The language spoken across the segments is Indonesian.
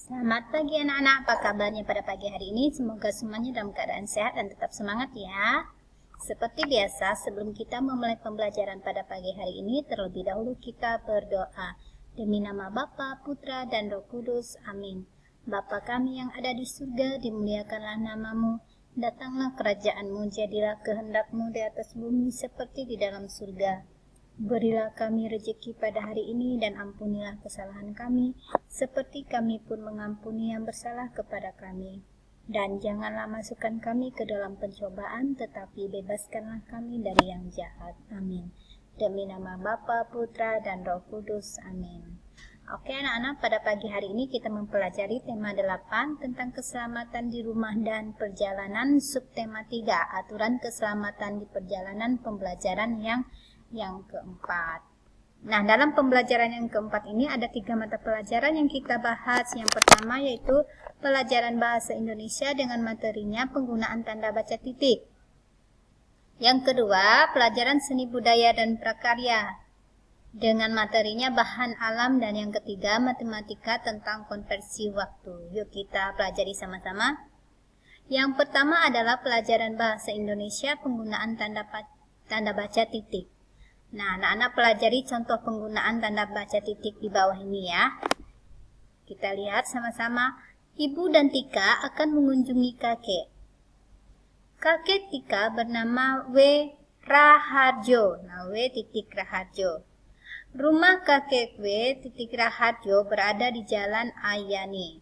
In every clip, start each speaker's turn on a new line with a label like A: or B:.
A: Selamat pagi anak-anak, apa kabarnya pada pagi hari ini? Semoga semuanya dalam keadaan sehat dan tetap semangat ya. Seperti biasa, sebelum kita memulai pembelajaran pada pagi hari ini, terlebih dahulu kita berdoa. Demi nama Bapa, Putra, dan Roh Kudus, amin. Bapa kami yang ada di surga, dimuliakanlah namamu. Datanglah kerajaanmu, jadilah kehendakmu di atas bumi seperti di dalam surga. Berilah kami rezeki pada hari ini dan ampunilah kesalahan kami, seperti kami pun mengampuni yang bersalah kepada kami. Dan janganlah masukkan kami ke dalam pencobaan, tetapi bebaskanlah kami dari yang jahat. Amin. Demi nama Bapa, Putra, dan Roh Kudus. Amin. Oke anak-anak, pada pagi hari ini kita mempelajari tema 8 tentang keselamatan di rumah dan perjalanan, subtema 3, aturan keselamatan di perjalanan, pembelajaran yang keempat. Nah, dalam pembelajaran yang keempat ini ada 3 mata pelajaran yang kita bahas. Yang pertama yaitu pelajaran bahasa Indonesia dengan materinya penggunaan tanda baca titik. Yang kedua, pelajaran seni budaya dan prakarya dengan materinya bahan alam, dan yang ketiga, matematika tentang konversi waktu. Yuk kita pelajari sama-sama. Yang pertama adalah pelajaran bahasa Indonesia penggunaan tanda baca titik. Nah, anak-anak pelajari contoh penggunaan tanda baca titik di bawah ini ya. Kita lihat sama-sama. Ibu dan Tika akan mengunjungi kakek. Kakek Tika bernama W. Raharjo. Nah, W titik Raharjo. Rumah kakek W titik Raharjo berada di Jalan Ayani.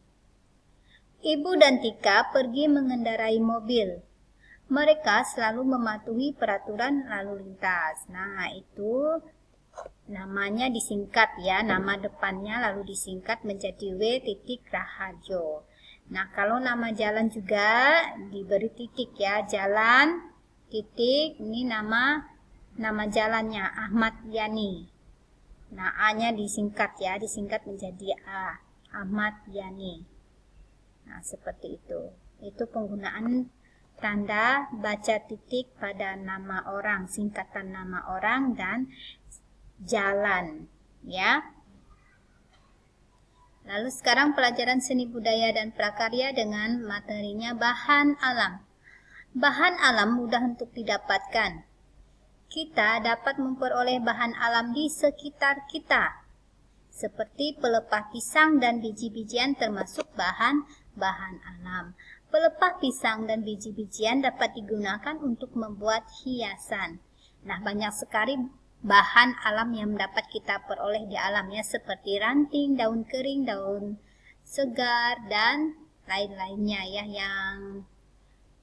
A: Ibu dan Tika pergi mengendarai mobil. Mereka selalu mematuhi peraturan lalu lintas. Nah, itu namanya disingkat ya, nama depannya lalu disingkat menjadi W titik Raharjo. Nah, kalau nama jalan juga diberi titik ya, jalan titik, ini nama jalannya Ahmad Yani. Nah, A-nya disingkat ya, disingkat menjadi A, Ahmad Yani. Nah, seperti itu. Itu penggunaan tanda baca titik pada nama orang, singkatan nama orang dan jalan ya. Lalu sekarang pelajaran seni budaya dan prakarya dengan materinya bahan alam. Bahan alam mudah untuk didapatkan. Kita dapat memperoleh bahan alam di sekitar kita, seperti pelepah pisang dan biji-bijian termasuk bahan alam. Pelepah pisang dan biji-bijian dapat digunakan untuk membuat hiasan. Nah, banyak sekali bahan alam yang dapat kita peroleh di alamnya, seperti ranting, daun kering, daun segar, dan lain-lainnya ya yang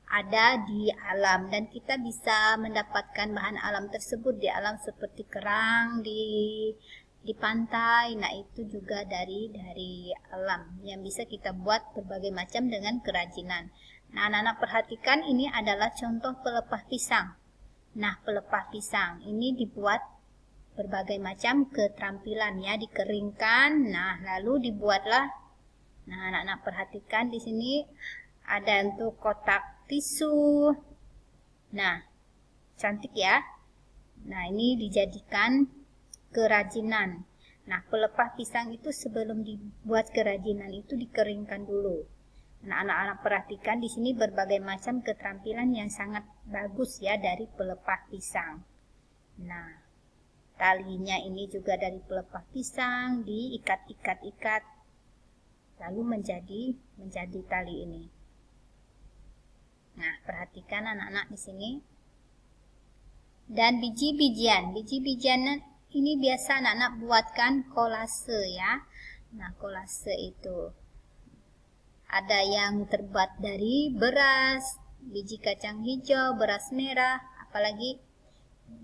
A: ada di alam. Dan kita bisa mendapatkan bahan alam tersebut di alam seperti kerang di pantai. Nah, itu juga dari alam yang bisa kita buat berbagai macam dengan kerajinan. Nah, anak-anak perhatikan, ini adalah contoh pelepah pisang. Nah, pelepah pisang ini dibuat berbagai macam keterampilan ya, dikeringkan. Nah, lalu dibuatlah. Nah, anak-anak perhatikan di sini ada untuk kotak tisu. Nah, cantik ya. Nah, ini dijadikan kerajinan. Nah, pelepah pisang itu sebelum dibuat kerajinan itu dikeringkan dulu. Nah, anak-anak perhatikan di sini berbagai macam keterampilan yang sangat bagus ya dari pelepah pisang. Nah, talinya ini juga dari pelepah pisang, diikat-ikat lalu menjadi tali ini. Nah, perhatikan anak-anak di sini. Dan biji-bijian ini biasa anak-anak buatkan kolase ya. Nah, kolase itu ada yang terbuat dari beras, biji kacang hijau, beras merah, apalagi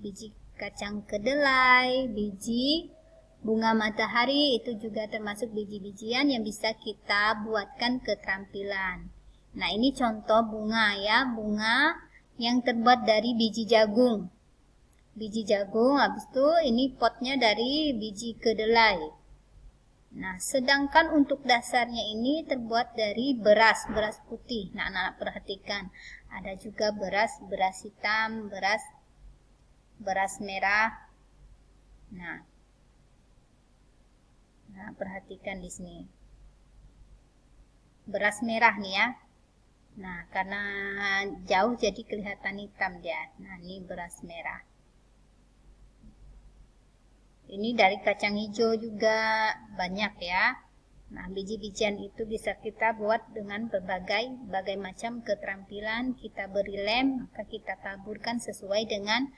A: biji kacang kedelai, biji bunga matahari, itu juga termasuk biji-bijian yang bisa kita buatkan keterampilan. Nah, ini contoh bunga ya, bunga yang terbuat dari biji jagung. Biji jagung, habis itu ini potnya dari biji kedelai. Nah, sedangkan untuk dasarnya ini terbuat dari beras putih. Nah, anak-anak perhatikan, ada juga beras hitam, beras merah. Nah, perhatikan di sini. beras merah nih ya. Nah, karena jauh jadi kelihatan hitam dia. Nah, ini beras merah. Ini dari kacang hijau juga banyak ya. Nah, biji-bijian itu bisa kita buat dengan berbagai macam keterampilan. Kita beri lem, maka kita taburkan sesuai dengan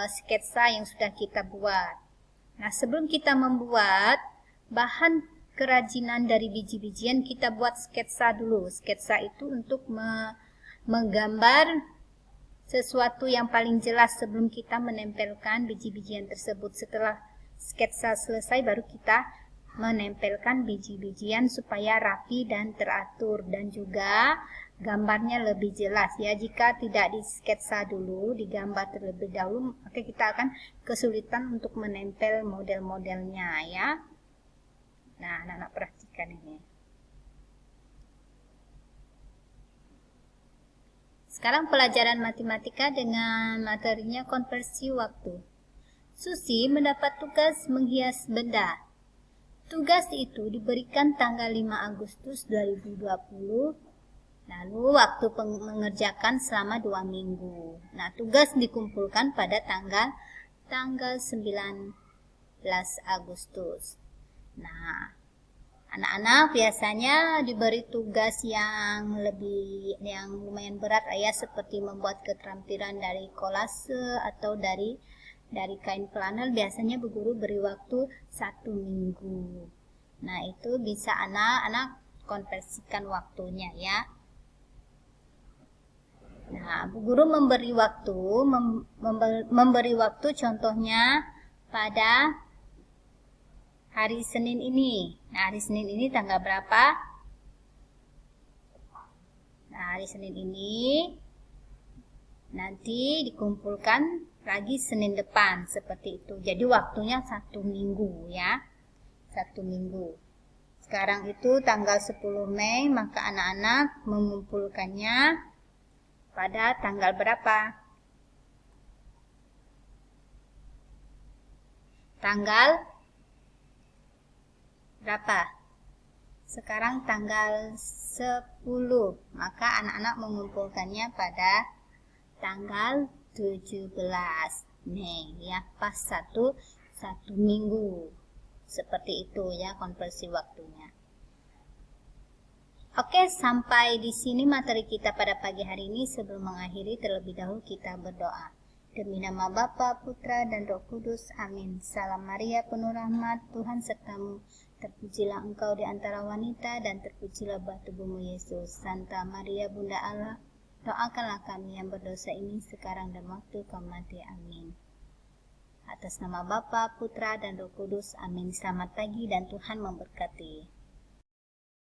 A: sketsa yang sudah kita buat. Nah, sebelum kita membuat bahan kerajinan dari biji-bijian, kita buat sketsa dulu. Sketsa itu untuk menggambar sesuatu yang paling jelas sebelum kita menempelkan biji-bijian tersebut. Setelah sketsa selesai, baru kita menempelkan biji-bijian supaya rapi dan teratur, dan juga gambarnya lebih jelas ya. Jika tidak di sketsa dulu, digambar terlebih dahulu, maka kita akan kesulitan untuk menempel model-modelnya ya. Nah, anak-anak perhatikan ini. Sekarang pelajaran matematika dengan materinya konversi waktu. Susi mendapat tugas menghias benda. Tugas itu diberikan tanggal 5 Agustus 2020, lalu waktu mengerjakan selama 2 minggu. Nah, tugas dikumpulkan pada tanggal 19 Agustus. Nah, anak-anak biasanya diberi tugas yang lumayan berat ya, seperti membuat keterampilan dari kolase atau dari kain flanel. Biasanya bu guru beri waktu 1 minggu. Nah, itu bisa anak-anak konversikan waktunya ya. Nah, bu guru memberi waktu contohnya pada hari Senin ini. Nah, hari Senin ini tanggal berapa? Nah, hari Senin ini nanti dikumpulkan lagi Senin depan, seperti itu. Jadi waktunya 1 minggu ya. 1 minggu. Sekarang itu tanggal 10 Mei, maka anak-anak mengumpulkannya pada tanggal berapa? Tanggal berapa? Sekarang tanggal 10, maka anak-anak mengumpulkannya pada tanggal 17 Mei ya, pas 1 minggu. Seperti itu ya konversi waktunya. Oke, sampai di sini materi kita pada pagi hari ini. Sebelum mengakhiri, terlebih dahulu kita berdoa. Demi nama Bapa, Putra, dan Roh Kudus. Amin. Salam Maria, penuh rahmat, Tuhan sertamu. Terpujilah engkau di antara wanita, dan terpujilah buah tubuhmu Yesus. Santa Maria, Bunda Allah, doakanlah kami yang berdosa ini sekarang dan waktu kami mati. Amin. Atas nama Bapa, Putra, dan Roh Kudus. Amin. Selamat pagi dan Tuhan memberkati.